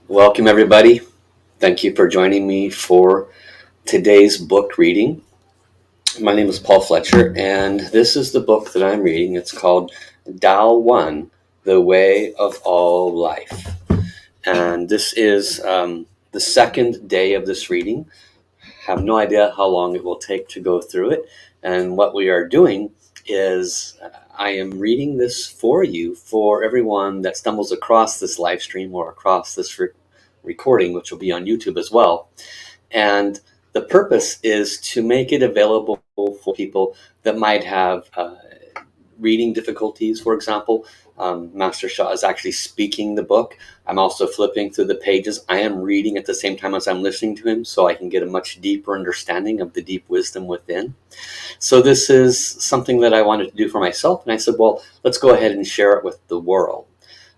Welcome, everybody. Thank you for joining me for today's book reading. My name is Paul Fletcher, and this is the book that I'm reading. It's called Tao One, The Way of All Life. And this is the second day of this reading. Have no idea how long it will take to go through it. And what we are doing is I am reading this for you, for everyone that stumbles across this live stream or across this recording, which will be on YouTube as well. And the purpose is to make it available for people that might have reading difficulties, for example. Master Sha is actually speaking the book. I'm also flipping through the pages. I am reading at the same time as I'm listening to him, so I can get a much deeper understanding of the deep wisdom within. So this is something that I wanted to do for myself, and I said, well, let's go ahead and share it with the world.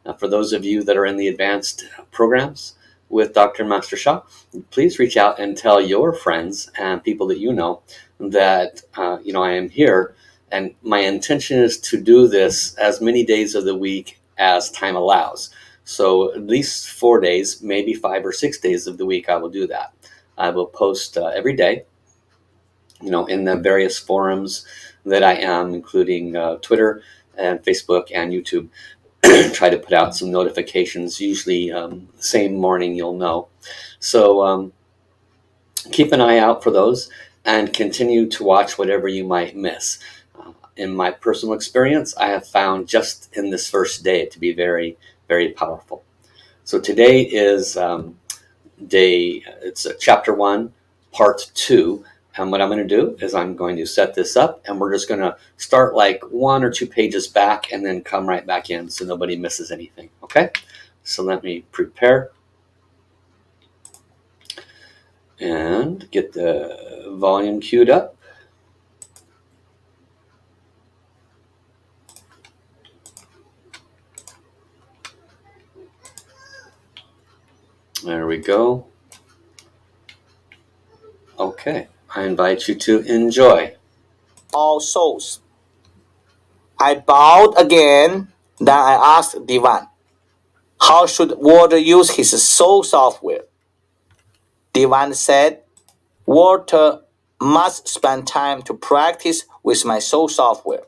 Now, for those of you that are in the advanced programs with Dr. Master Sha, please reach out and tell your friends and people that you know that I am here. And my intention is to do this as many days of the week as time allows. So at least 4 days, maybe 5 or 6 days of the week, I will do that. I will post every day, in the various forums that I am, including Twitter and Facebook and YouTube. Try to put out some notifications, usually same morning you'll know. So keep an eye out for those and continue to watch whatever you might miss. In my personal experience, I have found just in this first day it to be very, very powerful. So today is it's chapter 1, part 2. And what I'm going to do is I'm going to set this up, and we're just going to start like 1 or 2 pages back and then come right back in so nobody misses anything. Okay? So let me prepare and get the volume queued up. There we go. Okay, I invite you to enjoy. All souls. I bowed again, then I asked Divan, how should Walter use his soul software? Divan said, Walter must spend time to practice with my soul software.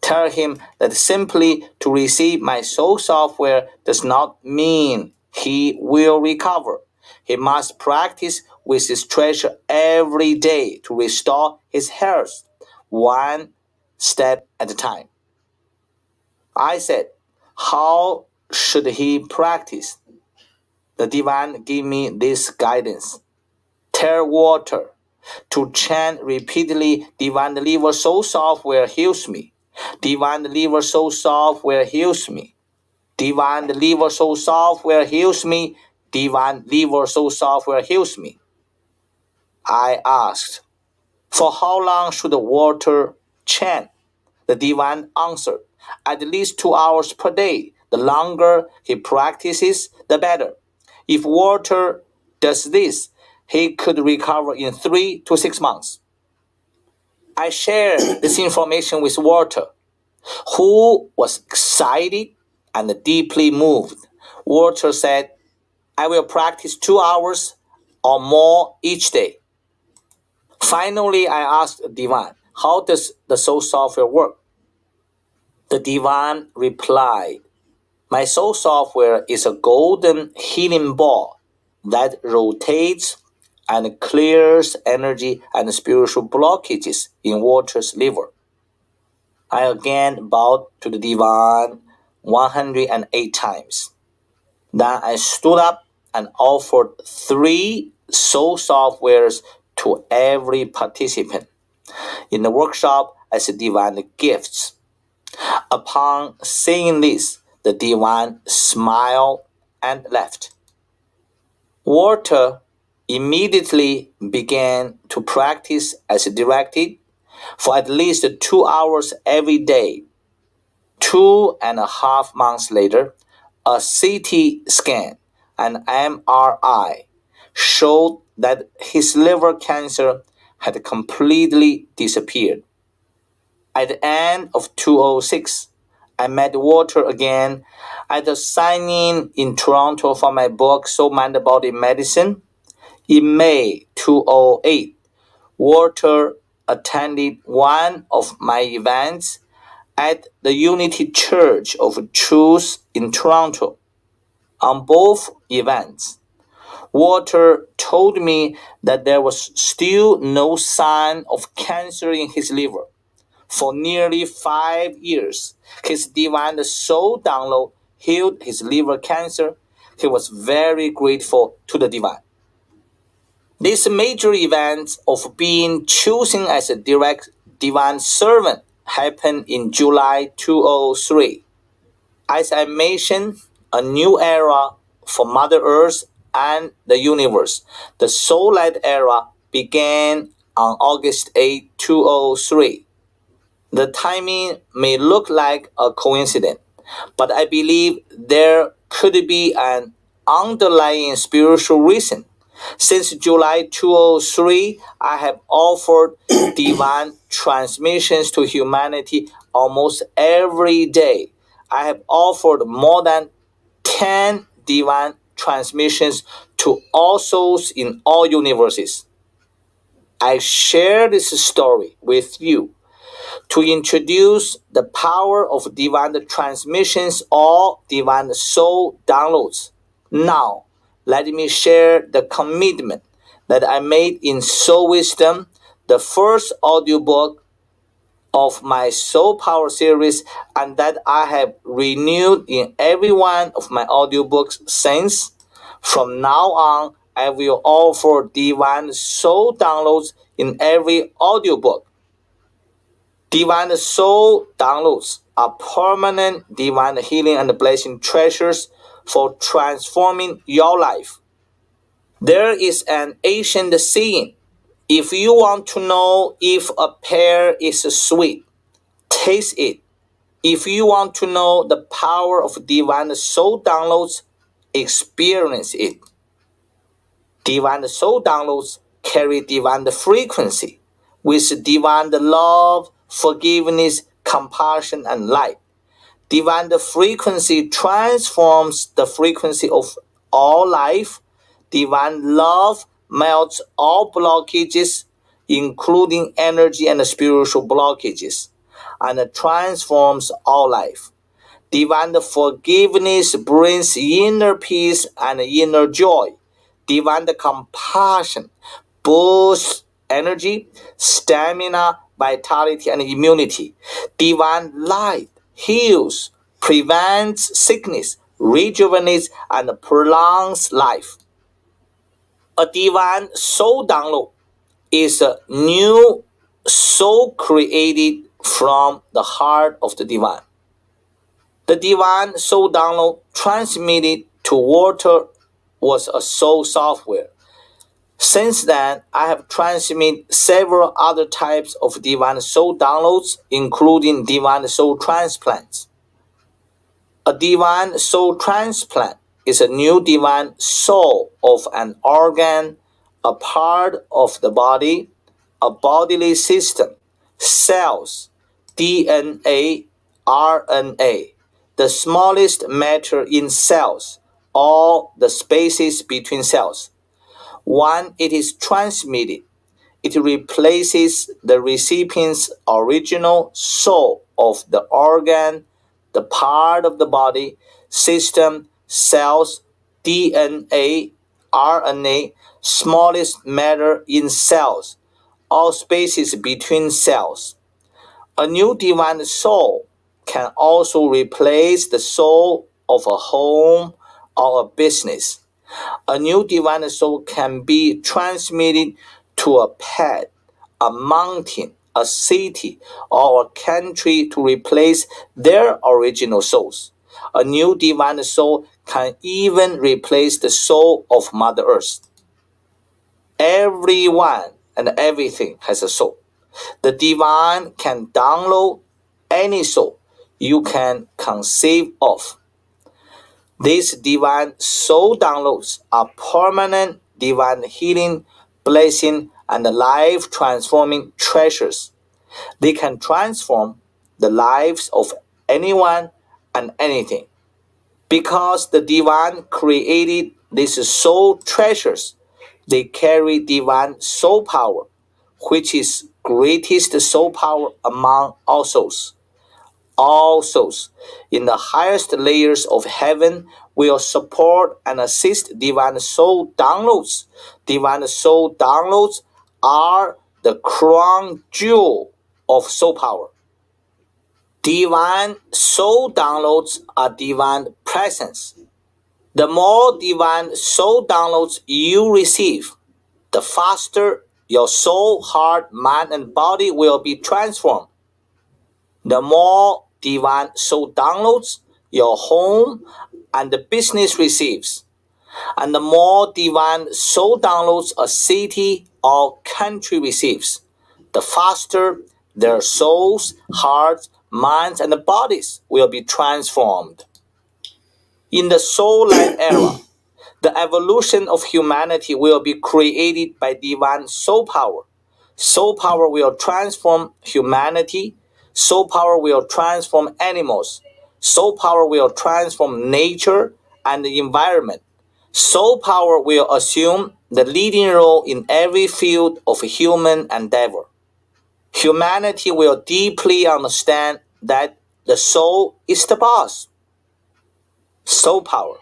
Tell him that simply to receive my soul software does not mean he will recover. He must practice with his treasure every day to restore his health, one step at a time. I said, how should he practice? The Divan gave me this guidance. Tell Walter to chant repeatedly, Divine Liver Soul Software heals me. Divine Liver Soul Software heals me. Divine Liver Soul Software heals me. Divine Liver Soul Software heals me. I asked, for how long should Walter chant? The Divan answered, at least 2 hours per day. The longer he practices, the better. If Walter does this, he could recover in 3 to 6 months. I shared this information with Walter, who was excited and deeply moved. Walter said, I will practice 2 hours or more each day. Finally, I asked Divan, how does the soul software work? The Divan replied, my soul software is a golden healing ball that rotates and clears energy and spiritual blockages in Walter's liver. I again bowed to the Divan 108 times. Then I stood up and offered 3 soul softwares to every participant. In the workshop, I said Divan gifts. Upon saying this, the Divan smiled and left. Walter immediately began to practice as directed for at least 2 hours every day. 2.5 months later, a CT scan and MRI showed that his liver cancer had completely disappeared. At the end of 2006, I met Walter again at the signing in Toronto for my book, Soul, Mind, Body, Medicine. In May 2008, Walter attended one of my events at the Unity Church of Truth in Toronto. On both events, Walter told me that there was still no sign of cancer in his liver. For nearly 5 years, his divine soul download healed his liver cancer. He was very grateful to the divine. This major event of being chosen as a direct divine servant happened in July 2003. As I mentioned, a new era for Mother Earth and the universe. The Soul Light era began on August 8, 2003. The timing may look like a coincidence, but I believe there could be an underlying spiritual reason. Since July 2003, I have offered divine transmissions to humanity almost every day. I have offered more than 10 divine transmissions to all souls in all universes. I share this story with you to introduce the power of divine transmissions or divine soul downloads. Now, let me share the commitment that I made in Soul Wisdom, the first audiobook of my Soul Power series, and that I have renewed in every one of my audiobooks since. From now on, I will offer divine soul downloads in every audiobook. Divine soul downloads are permanent divine healing and blessing treasures for transforming your life. There is an ancient saying: if you want to know if a pear is sweet, taste it. If you want to know the power of divine soul downloads, experience it. Divine soul downloads carry divine frequency with divine love, forgiveness, compassion, and light. Divine frequency transforms the frequency of all life. Divine love melts all blockages, including energy and spiritual blockages, and transforms all life. Divine forgiveness brings inner peace and inner joy. Divine compassion boosts energy, stamina, vitality, and immunity. Divine light heals, prevents sickness, rejuvenates, and prolongs life. A divine soul download is a new soul created from the heart of the divine. The divine soul download transmitted to Walter was a soul software. Since then, I have transmitted several other types of divine soul downloads, including divine soul transplants. A divine soul transplant is a new divine soul of an organ, a part of the body, a bodily system, cells, DNA, RNA, the smallest matter in cells, or the spaces between cells. When it is transmitted, it replaces the recipient's original soul of the organ, the part of the body, system, cells, DNA, RNA, smallest matter in cells, or spaces between cells. A new divine soul can also replace the soul of a home or a business. A new divine soul can be transmitted to a pet, a mountain, a city, or a country to replace their original souls. A new divine soul can even replace the soul of Mother Earth. Everyone and everything has a soul. The divine can download any soul you can conceive of. These divine soul downloads are permanent divine healing, blessing, and life-transforming treasures. They can transform the lives of anyone and anything. Because the divine created these soul treasures, they carry divine soul power, which is greatest soul power among all souls. All souls in the highest layers of heaven will support and assist divine soul downloads. Divine soul downloads are the crown jewel of soul power. Divine soul downloads are divine presence. The more divine soul downloads you receive, the faster your soul, heart, mind, and body will be transformed. The more divine soul downloads your home and the business receives, and the more divine soul downloads a city or country receives, the faster their souls, hearts, minds, and bodies will be transformed. In the soul light era, the evolution of humanity will be created by divine soul power. Soul power will transform humanity. Soul power will transform animals. Soul power will transform nature and the environment. Soul power will assume the leading role in every field of human endeavor. Humanity will deeply understand that the soul is the boss. Soul power,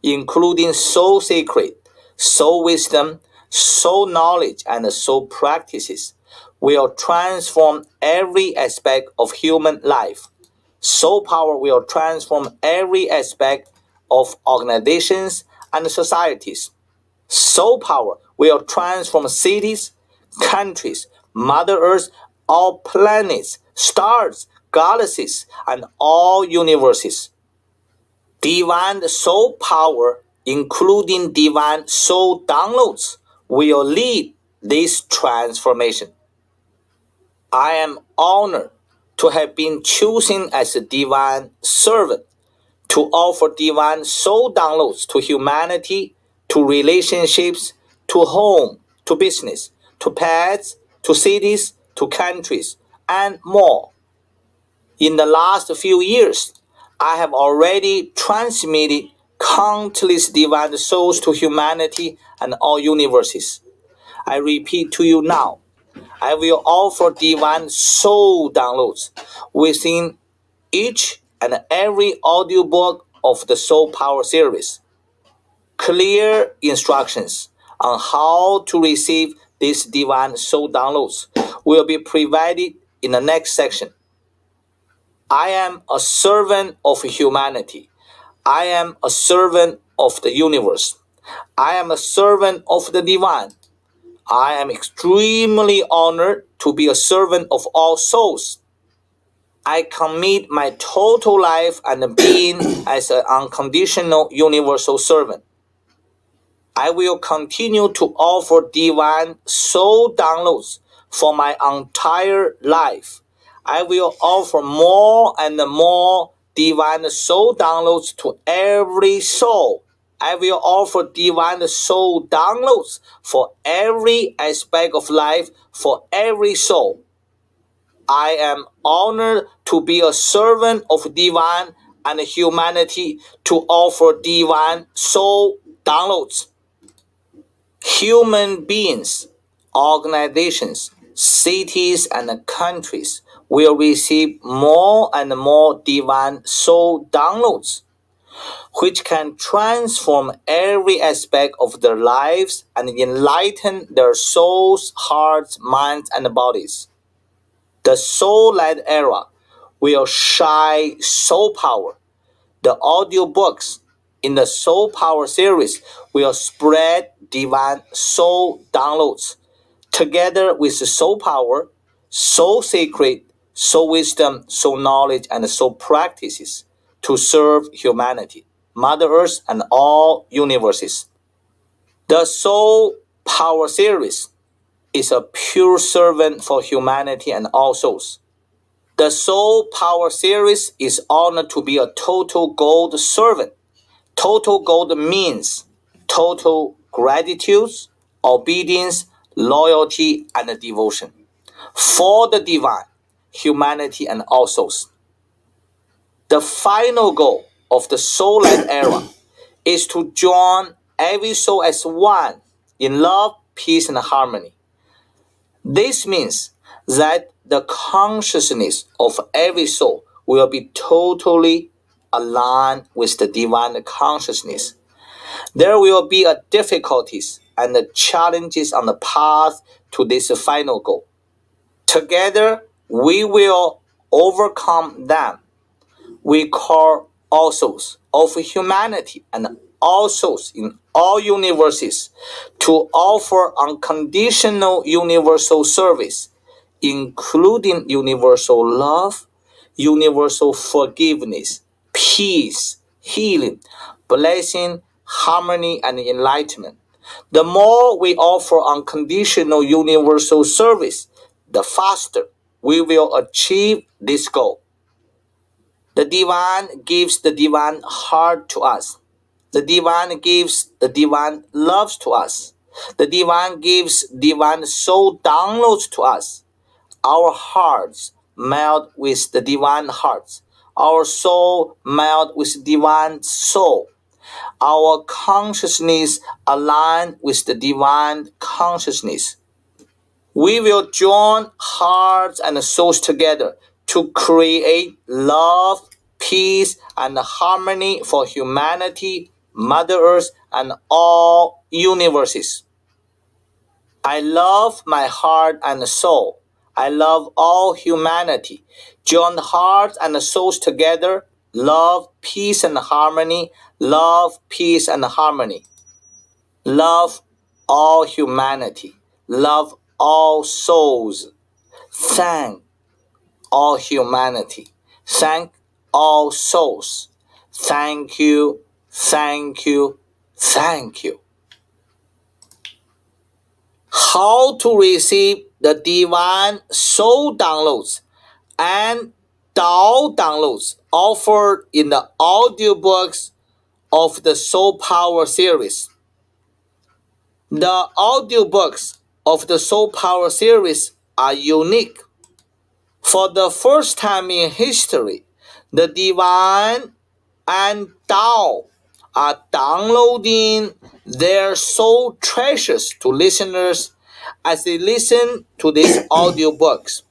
including soul secret, soul wisdom, soul knowledge, and soul practices, will transform every aspect of human life. Soul power will transform every aspect of organizations and societies. Soul power will transform cities, countries, Mother Earth, all planets, stars, galaxies, and all universes. Divine soul power, including divine soul downloads, will lead this transformation. I am honored to have been chosen as a divine servant to offer divine soul downloads to humanity, to relationships, to home, to business, to pets, to cities, to countries, and more. In the last few years, I have already transmitted countless divine souls to humanity and all universes. I repeat to you now, I will offer divine soul downloads within each and every audiobook of the Soul Power series. Clear instructions on how to receive these divine soul downloads will be provided in the next section. I am a servant of humanity. I am a servant of the universe. I am a servant of the divine. I am extremely honored to be a servant of all souls. I commit my total life and being as an unconditional universal servant. I will continue to offer divine soul downloads for my entire life. I will offer more and more divine soul downloads to every soul. I will offer divine soul downloads for every aspect of life for every soul. I am honored to be a servant of divine and humanity to offer divine soul downloads. Human beings, organizations, cities, and countries will receive more and more divine soul downloads, which can transform every aspect of their lives and enlighten their souls, hearts, minds, and bodies. The soul light era will shine soul power. The audiobooks in the Soul Power series will spread divine soul downloads together with the soul power, soul secret, soul wisdom, soul knowledge, and soul practices to serve humanity, Mother Earth, and all universes. The Soul Power series is a pure servant for humanity and all souls. The Soul Power series is honored to be a total gold servant. Total gold means total gratitude, obedience, loyalty, and devotion for the divine, humanity, and all souls. The final goal of the Soul Light era is to join every soul as one in love, peace, and harmony. This means that the consciousness of every soul will be totally aligned with the divine consciousness. There will be difficulties and challenges on the path to this final goal. Together, we will overcome them. We call all souls of humanity and all souls in all universes to offer unconditional universal service, including universal love, universal forgiveness, peace, healing, blessing, harmony, and enlightenment. The more we offer unconditional universal service, the faster we will achieve this goal. The divine gives the divine heart to us. The divine gives the divine loves to us. The divine gives divine soul downloads to us. Our hearts melt with the divine hearts. Our soul melt with divine soul. Our consciousness align with the divine consciousness. We will join hearts and souls together to create love, peace, and harmony for humanity, Mother Earth, and all universes. I love my heart and soul. I love all humanity. Join hearts and souls together. Love, peace, and harmony. Love, peace, and harmony. Love all humanity. Love all souls. Thank all humanity. Thank all souls. Thank you, thank you, thank you. How to receive the divine soul downloads and Tao downloads offered in the audiobooks of the Soul Power series. The audiobooks of the Soul Power series are unique. For the first time in history, the divine and Tao are downloading their soul treasures to listeners as they listen to these audiobooks.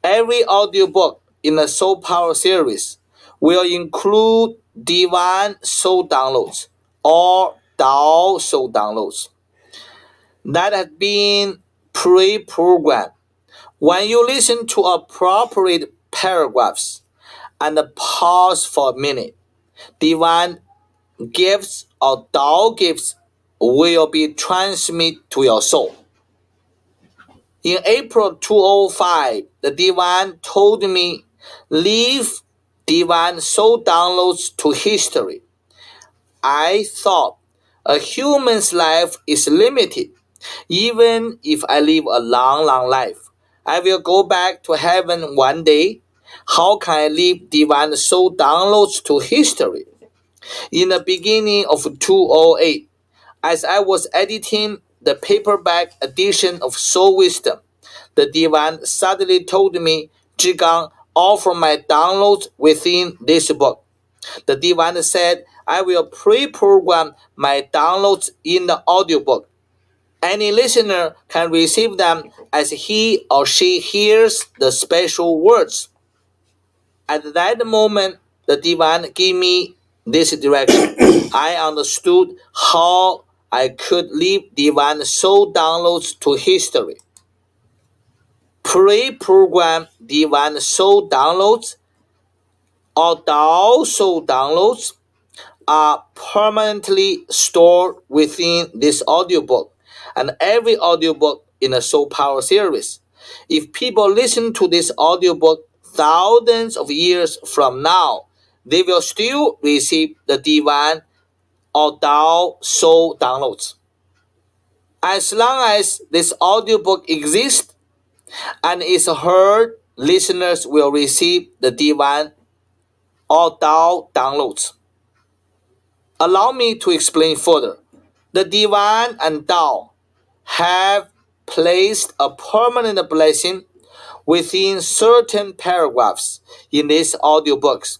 Every audiobook in the Soul Power series will include divine soul downloads or Tao soul downloads that have been pre-programmed. When you listen to appropriate paragraphs and pause for a minute, divine gifts or Tao gifts will be transmitted to your soul. In April 2005, the divine told me, leave divine soul downloads to history. I thought a human's life is limited. Even if I live a long, long life, I will go back to heaven one day. How can I leave divine soul downloads to history? In the beginning of 2008, as I was editing the paperback edition of Soul Wisdom, the divine suddenly told me, Zhigang, offer my downloads within this book. The divine said, I will pre-program my downloads in the audiobook. Any listener can receive them as he or she hears the special words. At that moment, the divine gave me this direction. I understood how I could leave divine soul downloads to history. Pre-program divine soul downloads or Tao soul downloads are permanently stored within this audiobook and every audiobook in the Soul Power series. If people listen to this audiobook thousands of years from now, they will still receive the divine or Tao soul downloads. As long as this audiobook exists and is heard, listeners will receive the divine or Tao downloads. Allow me to explain further. The divine and Tao have placed a permanent blessing within certain paragraphs in these audiobooks.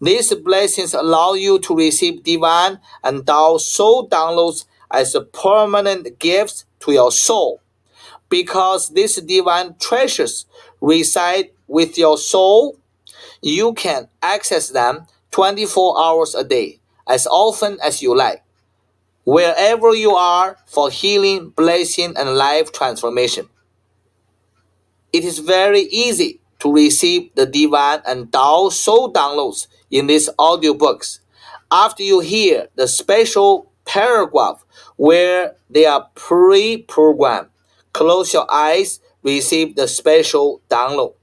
These blessings allow you to receive divine and Tao soul downloads as permanent gifts to your soul. Because these divine treasures reside with your soul, you can access them 24 hours a day, as often as you like, wherever you are, for healing, blessing, and life transformation. It is very easy to receive the divine and Tao soul downloads in these audiobooks. After you hear the special paragraph where they are pre-programmed, close your eyes, receive the special download.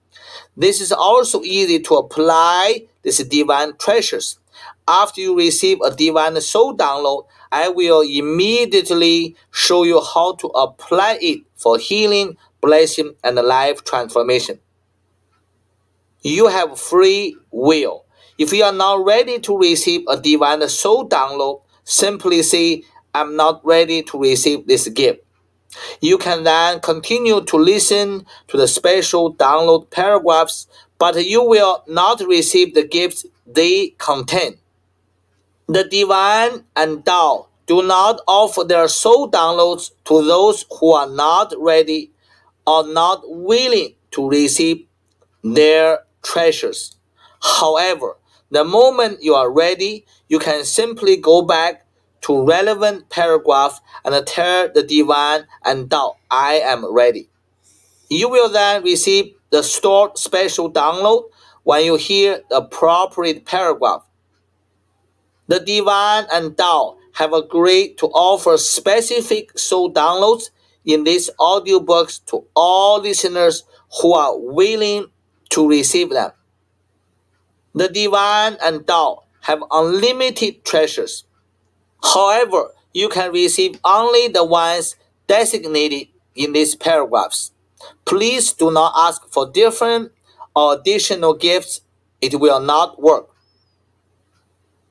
This is also easy to apply these divine treasures. After you receive a divine soul download, I will immediately show you how to apply it for healing, blessing, and life transformation. You have free will. If you are not ready to receive a divine soul download, simply say, I'm not ready to receive this gift. You can then continue to listen to the special download paragraphs, but you will not receive the gifts they contain. The divine and Tao do not offer their soul downloads to those who are not ready or not willing to receive their treasures. However, the moment you are ready, you can simply go back to relevant paragraph and tell the divine and Tao, I am ready. You will then receive the stored special download when you hear the appropriate paragraph. The divine and Tao have agreed to offer specific soul downloads in these audiobooks to all listeners who are willing to receive them. The divine and Tao have unlimited treasures. However, you can receive only the ones designated in these paragraphs. Please do not ask for different or additional gifts. It will not work.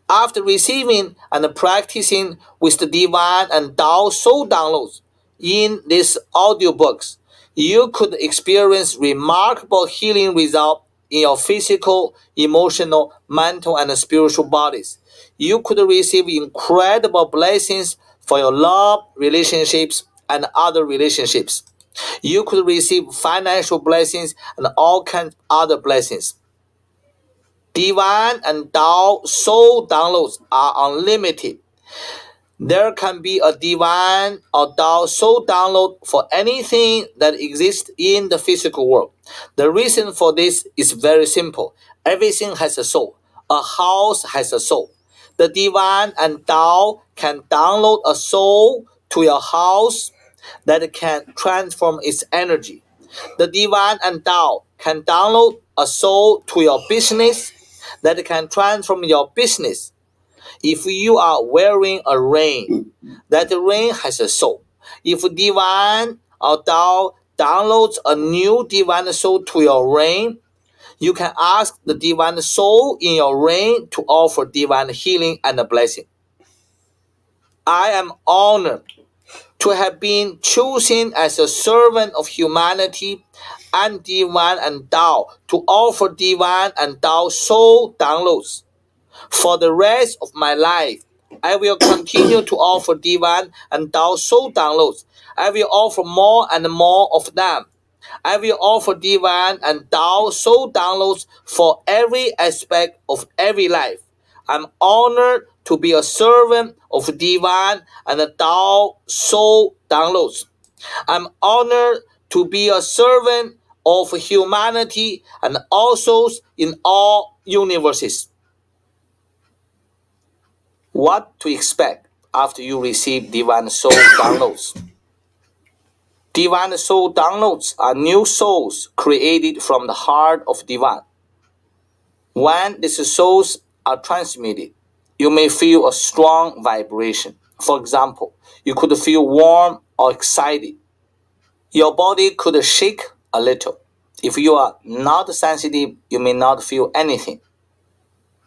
After receiving and practicing with the divine and Tao soul downloads in these audiobooks, you could experience remarkable healing results in your physical, emotional, mental, and spiritual bodies. You could receive incredible blessings for your love relationships and other relationships. You could receive financial blessings and all kinds of other blessings. Divine and Tao soul downloads are unlimited. There can be a divine or Tao soul download for anything that exists in the physical world. The reason for this is very simple. Everything has a soul. A house has a soul. The divine and Tao can download a soul to your house that can transform its energy. The divine and Tao can download a soul to your business that can transform your business. If you are wearing a ring, that ring has a soul. If divine or Tao downloads a new divine soul to your ring, you can ask the divine soul in your ring to offer divine healing and a blessing. I am honored to have been chosen as a servant of humanity and divine and Tao to offer divine and Tao soul downloads. For the rest of my life, I will continue to offer divine and Tao soul downloads. I will offer more and more of them. I will offer divine and Tao soul downloads for every aspect of every life. I'm honored to be a servant of divine and Tao soul downloads. I'm honored to be a servant of humanity and all souls in all universes. What to expect after you receive divine soul downloads? Divine soul downloads are new souls created from the heart of divine. When these souls are transmitted, you may feel a strong vibration. For example, you could feel warm or excited. Your body could shake a little. If you are not sensitive, you may not feel anything.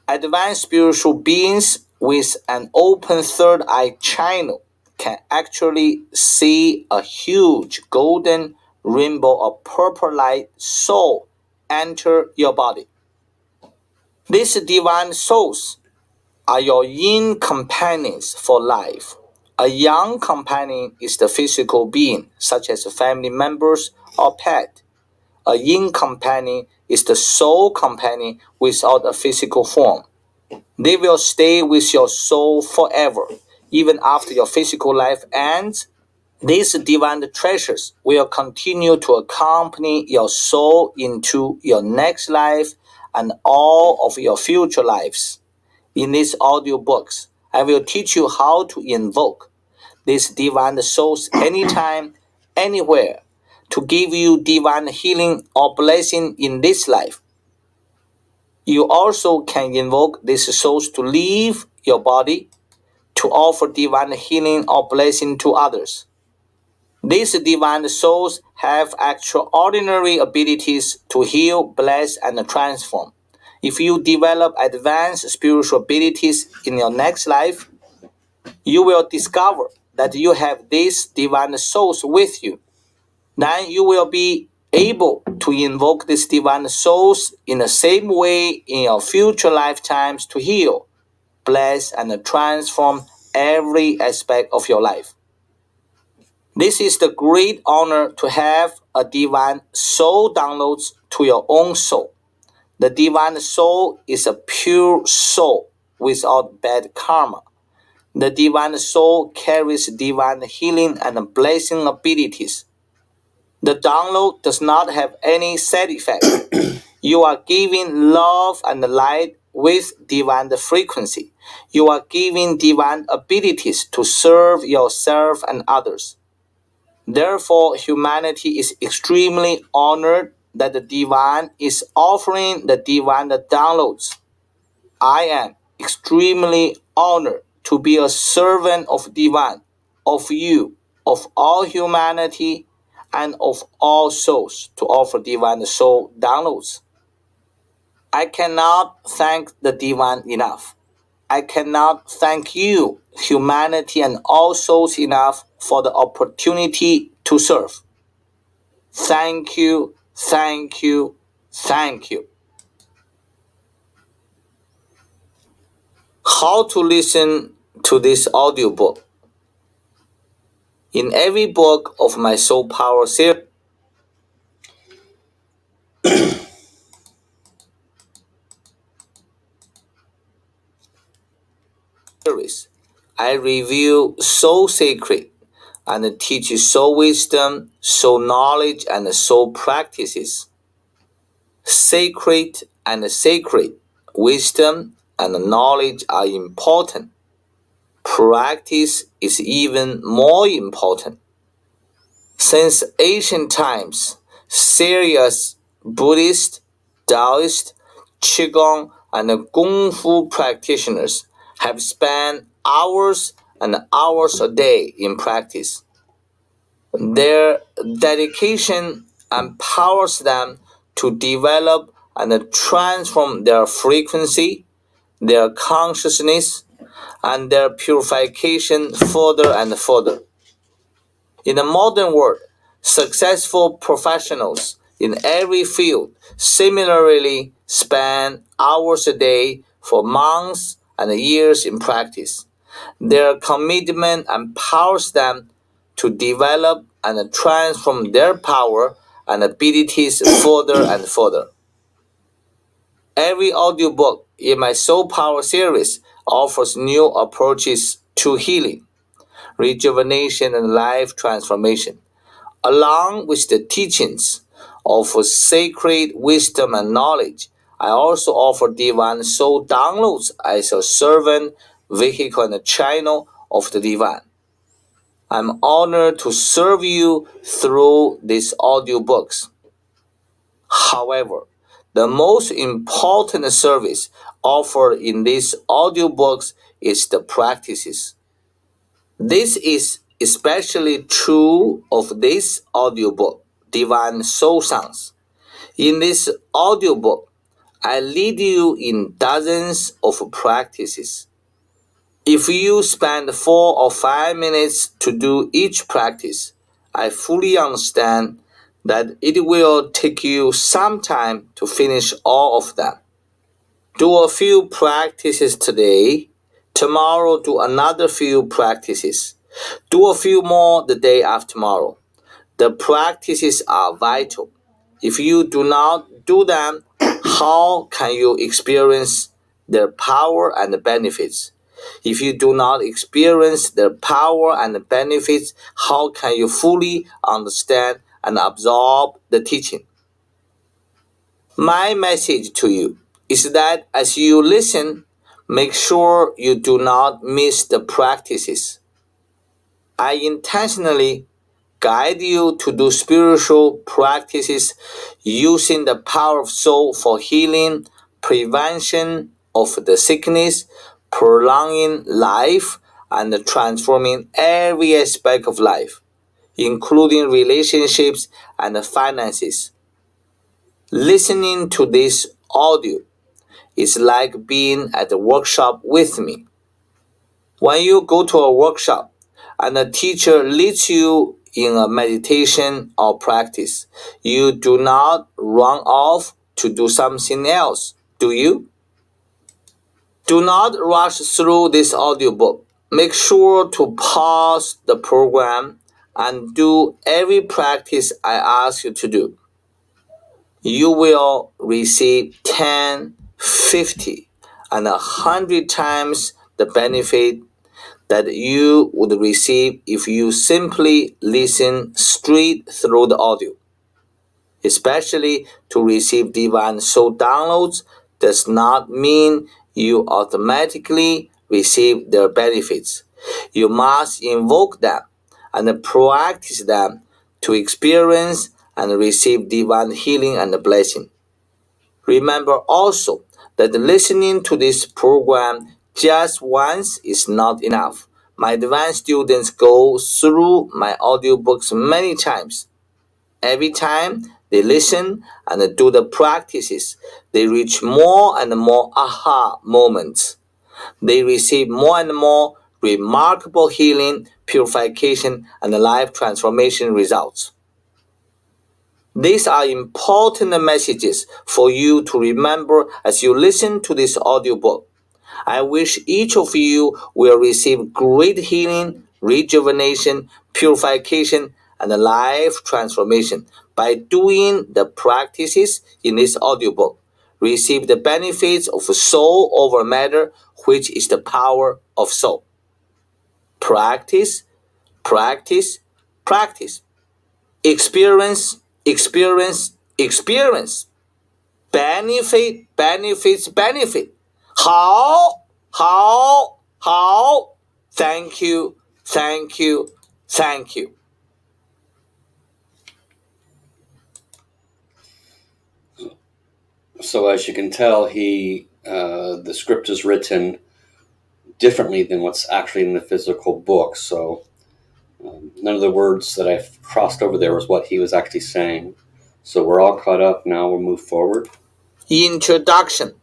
Advanced spiritual beings with an open third eye channel can actually see a huge golden rainbow of purple light soul enter your body. These divine souls are your yin companions for life. A yang companion is the physical being, such as family members or pet. A yin companion is the soul companion without a physical form. They will stay with your soul forever, even after your physical life ends. These divine treasures will continue to accompany your soul into your next life and all of your future lives. In these audiobooks, I will teach you how to invoke these divine souls anytime, anywhere, to give you divine healing or blessing in this life. You also can invoke these souls to leave your body to offer divine healing or blessing to others. These divine souls have extraordinary abilities to heal, bless, and transform. If you develop advanced spiritual abilities in your next life, you will discover that you have these divine souls with you. Then you will be able to invoke these divine souls in the same way in your future lifetimes to heal, bless, and transform every aspect of your life. This is the great honor to have a divine soul downloads to your own soul. The divine soul is a pure soul without bad karma. The divine soul carries divine healing and blessing abilities. The download does not have any side effects. You are giving love and light with divine frequency. You are giving divine abilities to serve yourself and others. Therefore, humanity is extremely honored that the divine is offering the divine downloads. I am extremely honored to be a servant of divine, of you, of all humanity, and of all souls to offer divine soul downloads. I cannot thank the divine enough. I cannot thank you, humanity, and all souls enough for the opportunity to serve. Thank you, thank you, thank you. How to listen to this audiobook? In every book of my Soul Power series, I review soul secret and teach soul wisdom, soul knowledge, and soul practices. Sacred and sacred wisdom and knowledge are important. Practice is even more important. Since ancient times, serious Buddhist, Taoist, Qigong, and Kung Fu practitioners have spent hours and hours a day in practice. Their dedication empowers them to develop and transform their frequency, their consciousness, and their purification further and further. In the modern world, successful professionals in every field similarly spend hours a day for months and years in practice. Their commitment empowers them to develop and transform their power and abilities further and further. Every audiobook in my Soul Power series offers new approaches to healing, rejuvenation, and life transformation, along with the teachings of sacred wisdom and knowledge. I also offer divine soul downloads as a servant, vehicle, and channel of the divine. I'm honored to serve you through these audiobooks. However, the most important service offered in these audiobooks is the practices. This is especially true of this audiobook, Divine Soul Sounds. In this audiobook, I lead you in dozens of practices. If you spend 4 or 5 minutes to do each practice, I fully understand that it will take you some time to finish all of them. Do a few practices today. Tomorrow, do another few practices. Do a few more the day after tomorrow. The practices are vital. If you do not do them, how can you experience their power and benefits? If you do not experience their power and benefits, how can you fully understand and absorb the teaching? My message to you is that as you listen, make sure you do not miss the practices. I intentionally guide you to do spiritual practices using the power of soul for healing, prevention of the sickness, prolonging life, and transforming every aspect of life, including relationships and finances. Listening to this audio is like being at a workshop with me. When you go to a workshop and a teacher leads you in a meditation or practice, you do not run off to do something else, do you? Do not rush through this audiobook. Make sure to pause the program and do every practice I ask you to do. You will receive 10, 50, and 100 times the benefit that you would receive if you simply listen straight through the audio. Especially to receive divine soul downloads does not mean you automatically receive their benefits. You must invoke them and practice them to experience and receive divine healing and blessing. Remember also that listening to this program just once is not enough. My advanced students go through my audiobooks many times. Every time they listen and do the practices, they reach more and more aha moments. They receive more and more remarkable healing, purification, and life transformation results. These are important messages for you to remember as you listen to this audiobook. I wish each of you will receive great healing, rejuvenation, purification, and life transformation by doing the practices in this audiobook. Receive the benefits of soul over matter, which is the power of soul. Practice, practice, practice. Experience, experience, experience. Benefit, benefits, benefit. How? Thank you, thank you, thank you. So as you can tell, the script is written differently than what's actually in the physical book. So none of the words that I've crossed over there was what he was actually saying. So we're all caught up now. We'll move forward. Introduction.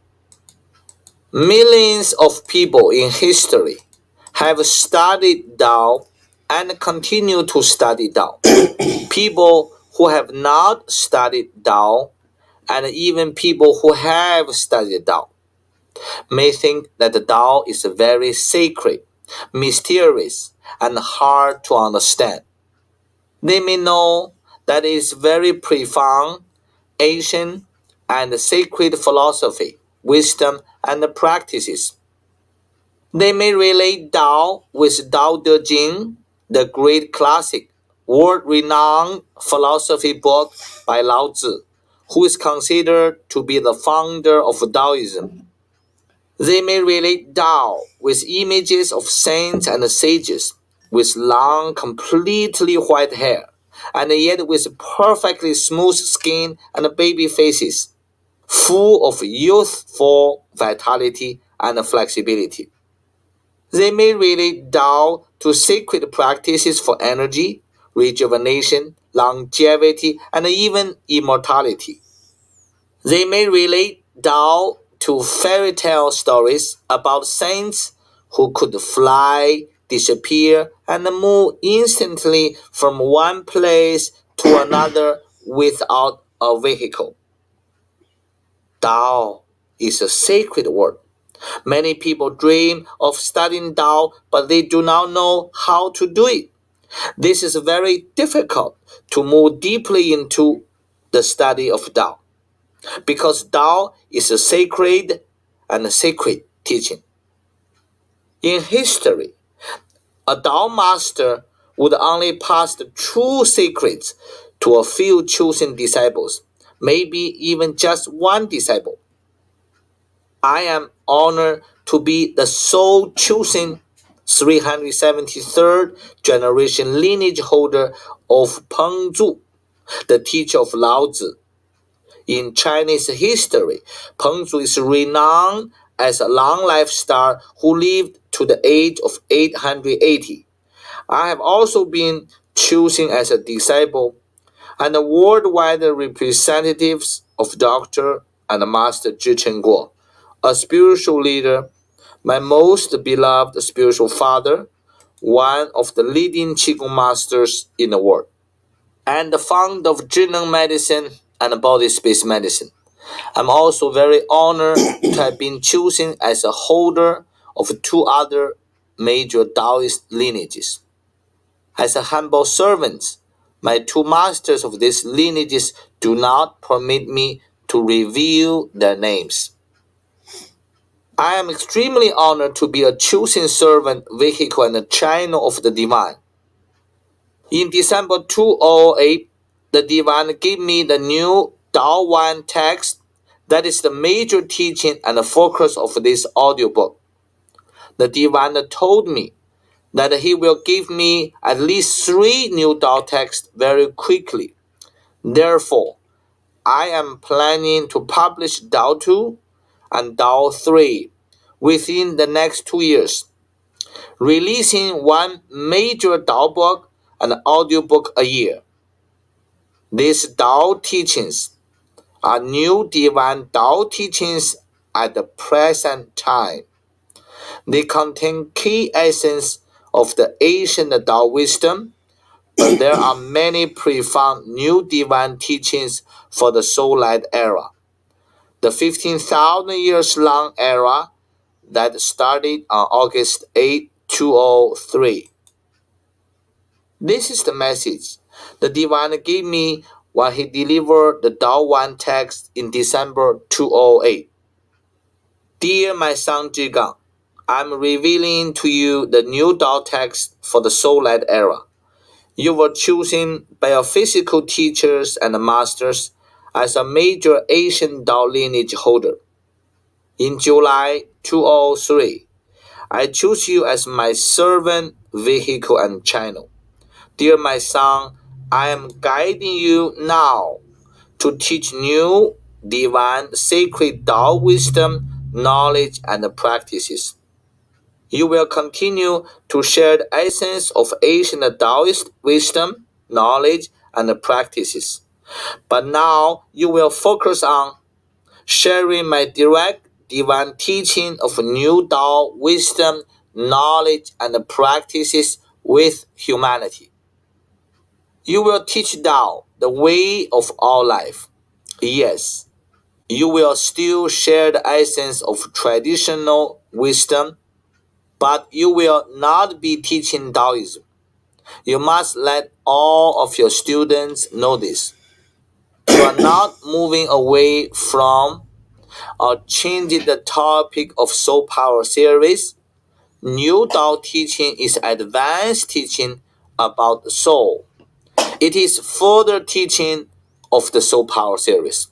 Millions of people in history have studied Tao and continue to study Tao. People who have not studied Tao and even people who have studied Tao may think that the Tao is very sacred, mysterious, and hard to understand. They may know that it is very profound, ancient, and sacred philosophy, wisdom, and practices. They may relate Tao with Tao Te Ching, the great classic, world-renowned philosophy book by Lao Tzu, who is considered to be the founder of Taoism. They may relate Tao with images of saints and sages, with long, completely white hair, and yet with perfectly smooth skin and baby faces, full of youthful vitality and flexibility. They may relate Tao to sacred practices for energy, rejuvenation, longevity, and even immortality. They may relate Tao to fairy tale stories about saints who could fly, disappear, and move instantly from one place to another without a vehicle. Tao is a sacred word. Many people dream of studying Tao, but they do not know how to do it. This is very difficult to move deeply into the study of Tao, because Tao is a sacred and a sacred teaching. In history, a Tao master would only pass the true secrets to a few chosen disciples, maybe even just one disciple. I am honored to be the sole chosen 373rd generation lineage holder of Peng Zu, the teacher of Lao Tzu. In Chinese history, Peng Zu is renowned as a long-life star who lived to the age of 880. I have also been chosen as a disciple and the worldwide representatives of Dr. and Master Zhichen Guo, a spiritual leader, my most beloved spiritual father, one of the leading Qigong masters in the world, and the founder of Zhineng medicine and body-space medicine. I'm also very honored to have been chosen as a holder of two other major Taoist lineages. As a humble servant, my two masters of these lineages do not permit me to reveal their names. I am extremely honored to be a chosen servant, vehicle, and channel of the divine. In December 2008, the divine gave me the new Tao Wan text that is the major teaching and the focus of this audiobook. The divine told me that he will give me at least 3 new Tao texts very quickly. Therefore, I am planning to publish Tao 2 and Tao 3 within the next 2 years, releasing one major Tao book and audiobook a year. These Tao teachings are new divine Tao teachings at the present time. They contain key essence of the ancient Tao wisdom, but there are many profound new divine teachings for the Soul Light era, the 15,000 years long era that started on August 8, 2003. This is the message the divine gave me when he delivered the Tao Wan text in December 2008. Dear my son Zhigang, I'm revealing to you the new Tao text for the Soul Light era. You were chosen by your physical teachers and masters as a major Asian Tao lineage holder. In July 2003, I choose you as my servant, vehicle, and channel. Dear my son, I am guiding you now to teach new, divine, sacred Tao wisdom, knowledge, and practices. You will continue to share the essence of ancient Taoist wisdom, knowledge, and practices. But now you will focus on sharing my direct divine teaching of new Tao wisdom, knowledge, and practices with humanity. You will teach Tao, the way of all life. Yes, you will still share the essence of traditional wisdom, but you will not be teaching Taoism. You must let all of your students know this. You are not moving away from or changing the topic of Soul Power series. New Tao teaching is advanced teaching about the soul. It is further teaching of the Soul Power series.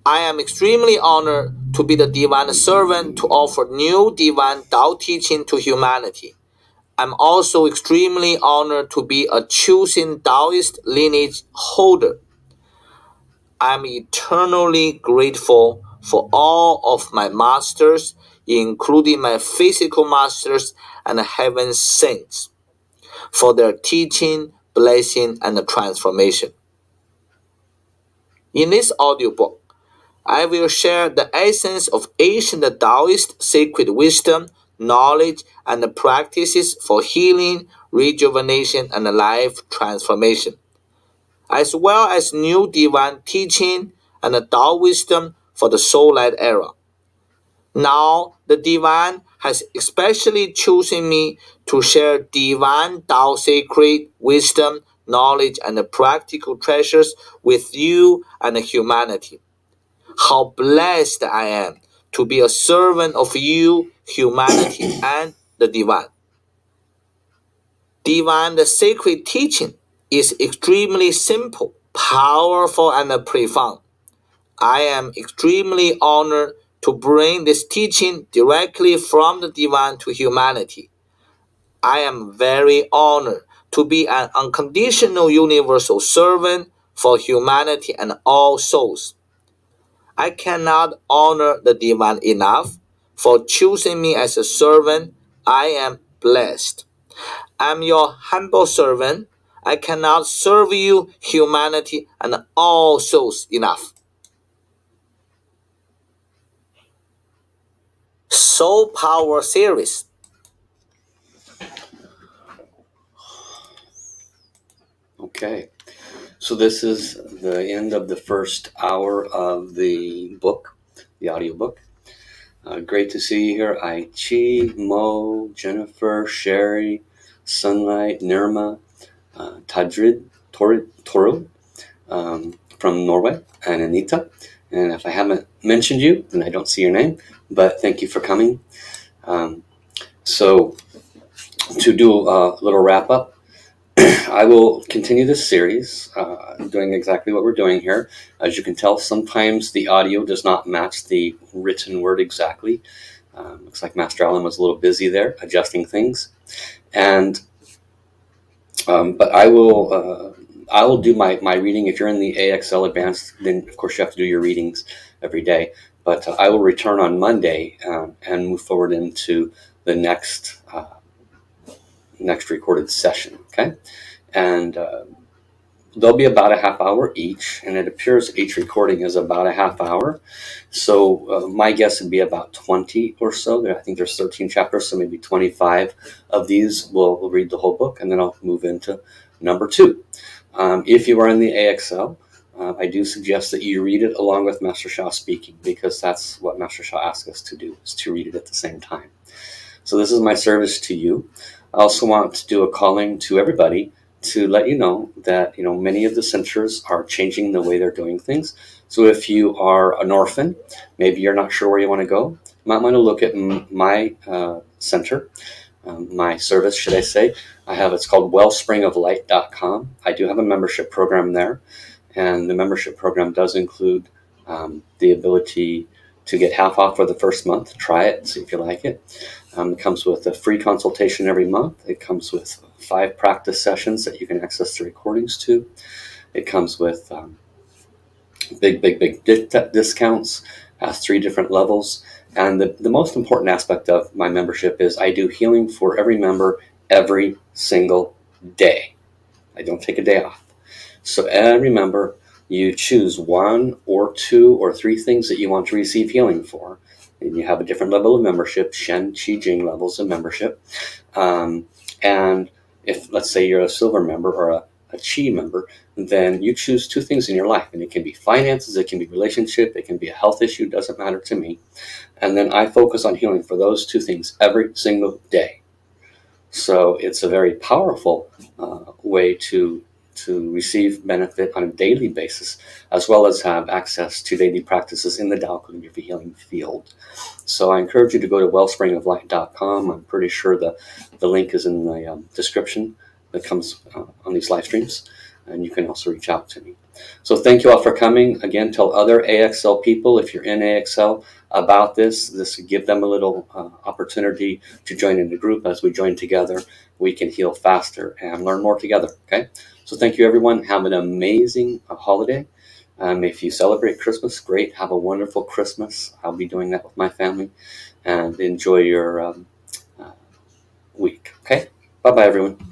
I am extremely honored to be the divine servant to offer new divine Tao teaching to humanity. I'm also extremely honored to be a chosen Taoist lineage holder. I'm eternally grateful for all of my masters, including my physical masters and heaven's saints, for their teaching, blessing, and transformation. In this audiobook, I will share the essence of ancient Taoist sacred wisdom, knowledge, and practices for healing, rejuvenation, and life transformation, as well as new divine teaching and Tao wisdom for the soul-led era. Now, the Divine has especially chosen me to share Divine Tao sacred wisdom, knowledge, and practical treasures with you and humanity. How blessed I am to be a servant of you, humanity, and the Divine. Divine, the sacred teaching, is extremely simple, powerful, and profound. I am extremely honored to bring this teaching directly from the Divine to humanity. I am very honored to be an unconditional universal servant for humanity and all souls. I cannot honor the Divine enough for choosing me as a servant. I am blessed. I'm your humble servant. I cannot serve you, humanity, and all souls enough. Soul Power Series. Okay, so this is the end of the first hour of the book, the audiobook. Great to see you here. Ai Chi, Mo, Jennifer, Sherry, Sunlight, Nirma, Tadrid, Toru from Norway, and Anita. And if I haven't mentioned you, then I don't see your name, but thank you for coming. So to do a little wrap up, I will continue this series, doing exactly what we're doing here. As you can tell, sometimes the audio does not match the written word exactly. Looks like Master Allen was a little busy there adjusting things, and but I will do my reading. If you're in the AXL Advanced, then of course you have to do your readings every day. But I will return on Monday and move forward into the next recorded session. Okay, and they'll be about a half hour each, and it appears each recording is about a half hour. So my guess would be about 20 or so. I think there's 13 chapters, so maybe 25 of these we'll read the whole book, and then I'll move into number 2. If you are in the AXL, I do suggest that you read it along with Master Sha speaking, because that's what Master Sha asked us to do, is to read it at the same time. So this is my service to you. I also want to do a calling to everybody to let you know that many of the centers are changing the way they're doing things. So if you are an orphan, maybe you're not sure where you want to go, you might want to look at my center, my service, should I say. It's called wellspringoflight.com. I do have a membership program there, and the membership program does include the ability to get half off for the first month. Try it, see if you like it. It comes with a free consultation every month. It comes with 5 practice sessions that you can access the recordings to. It comes with big discounts, has 3 different levels. And the most important aspect of my membership is I do healing for every member every single day. I don't take a day off. So every member, you choose 1 or 2 or 3 things that you want to receive healing for. And you have a different level of membership, Shen, Qi, Jing levels of membership. And if, let's say, you're a silver member or a Qi member, then you choose 2 things in your life. And it can be finances, it can be relationship, it can be a health issue, doesn't matter to me. And then I focus on healing for those 2 things every single day. So it's a very powerful way to receive benefit on a daily basis, as well as have access to daily practices in the Tao calligraphy healing field. So I encourage you to go to wellspringoflight.com. I'm pretty sure the link is in the description that comes on these live streams, and you can also reach out to me. So thank you all for coming. Again, tell other AXL people, if you're in AXL, about this. This will give them a little opportunity to join in the group. As we join together, we can heal faster and learn more together. Okay? So thank you, everyone. Have an amazing holiday. If you celebrate Christmas, great. Have a wonderful Christmas. I'll be doing that with my family. And enjoy your week. Okay? Bye-bye, everyone.